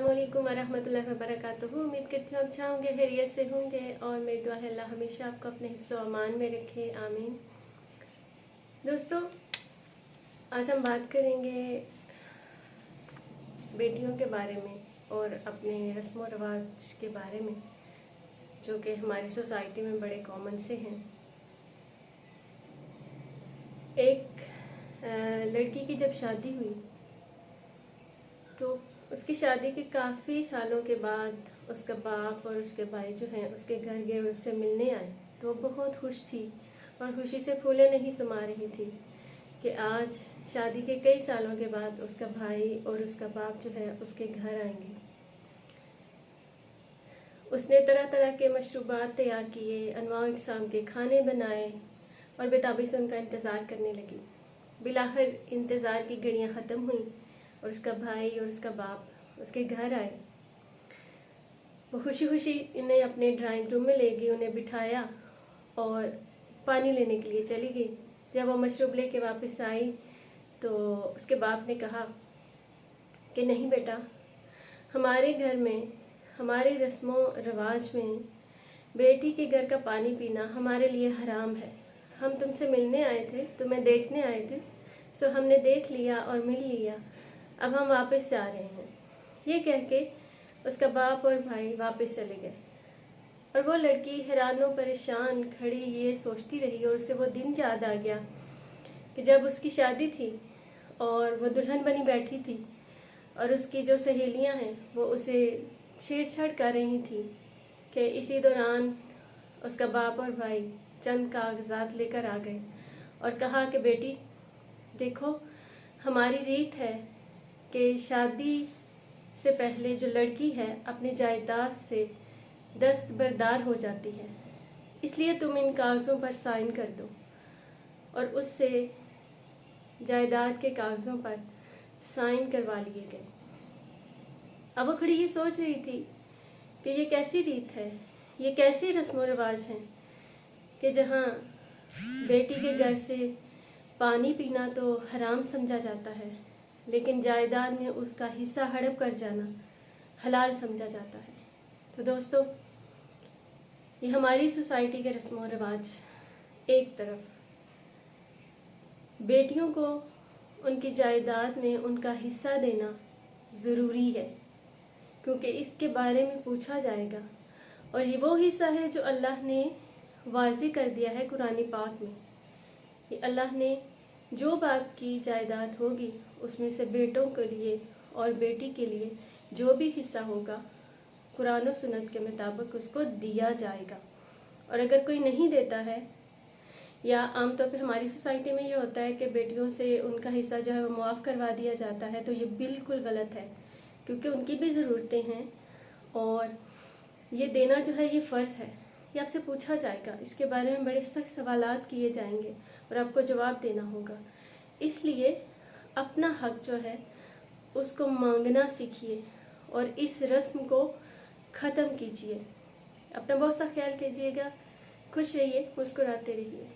अस्सलामुअलैकुम वरहमतुल्लाहि वबरकातुहू। उम्मीद करती हूँ अच्छा होंगे, खैरियत से होंगे और मेरी दुआ है अल्लाह हमेशा आपको अपने हिफ्ज़ व अमान में रखे, आमीन। दोस्तों, आज हम बात करेंगे बेटियों के बारे में और अपने रस्म व रवाज के बारे में, जो कि हमारी सोसाइटी में बड़े कॉमन से हैं। एक लड़की की जब शादी हुई तो उसकी शादी के काफ़ी सालों के बाद उसका बाप और उसके भाई जो हैं उसके घर गए और उससे मिलने आए, तो वो बहुत खुश थी और खुशी से फूले नहीं समा रही थी कि आज शादी के कई सालों के बाद उसका भाई और उसका बाप जो है उसके घर आएंगे। उसने तरह तरह के मशरूबात तैयार किए, अनवाउ इक़साम के खाने बनाए और बेताबी से उनका इंतज़ार करने लगी। बिलाखिर इंतज़ार की घड़ियाँ ख़त्म हुई और उसका भाई और उसका बाप उसके घर आए। वो खुशी खुशी इन्हें अपने ड्राइंग रूम में ले गई, उन्हें बिठाया और पानी लेने के लिए चली गई। जब वो मशरूब लेके वापस आई तो उसके बाप ने कहा कि नहीं बेटा, हमारे घर में, हमारे रस्मों रवाज में बेटी के घर का पानी पीना हमारे लिए हराम है। हम तुमसे मिलने आए थे, तुम्हें देखने आए थे, सो हमने देख लिया और मिल लिया, अब हम वापस जा रहे हैं। ये कह के उसका बाप और भाई वापस चले गए और वो लड़की हैरान और परेशान खड़ी ये सोचती रही और उसे वो दिन याद आ गया कि जब उसकी शादी थी और वो दुल्हन बनी बैठी थी और उसकी जो सहेलियां हैं वो उसे छेड़छाड़ कर रही थी कि इसी दौरान उसका बाप और भाई चंद कागजात लेकर आ गए और कहा कि बेटी देखो, हमारी रीत है कि शादी से पहले जो लड़की है अपनी जायदाद से दस्तबरदार हो जाती है, इसलिए तुम इन कागज़ों पर साइन कर दो। और उससे जायदाद के कागज़ों पर साइन करवा लिए गए। अब वो खड़ी ये सोच रही थी कि ये कैसी रीत है, ये कैसे रस्म व रिवाज हैं कि जहाँ बेटी के घर से पानी पीना तो हराम समझा जाता है, लेकिन जायदाद में उसका हिस्सा हड़प कर जाना हलाल समझा जाता है। तो दोस्तों, ये हमारी सोसाइटी के रस्म व रिवाज एक तरफ, बेटियों को उनकी जायदाद में उनका हिस्सा देना ज़रूरी है, क्योंकि इसके बारे में पूछा जाएगा और ये वो हिस्सा है जो अल्लाह ने वाज़ी कर दिया है कुरान पाक में। ये अल्लाह ने जो बाप की जायदाद होगी उसमें से बेटों के लिए और बेटी के लिए जो भी हिस्सा होगा कुरान और सुन्नत के मुताबिक उसको दिया जाएगा। और अगर कोई नहीं देता है, या आमतौर पे हमारी सोसाइटी में ये होता है कि बेटियों से उनका हिस्सा जो है वो मुआफ़ करवा दिया जाता है, तो ये बिल्कुल गलत है, क्योंकि उनकी भी ज़रूरतें हैं और ये देना जो है ये फ़र्ज़ है। ये आपसे पूछा जाएगा, इसके बारे में बड़े सख्त सवालात किए जाएंगे और आपको जवाब देना होगा। इसलिए अपना हक जो है उसको मांगना सीखिए और इस रस्म को ख़त्म कीजिए। अपना बहुत सा ख्याल कीजिएगा, खुश रहिए, मुस्कुराते रहिए।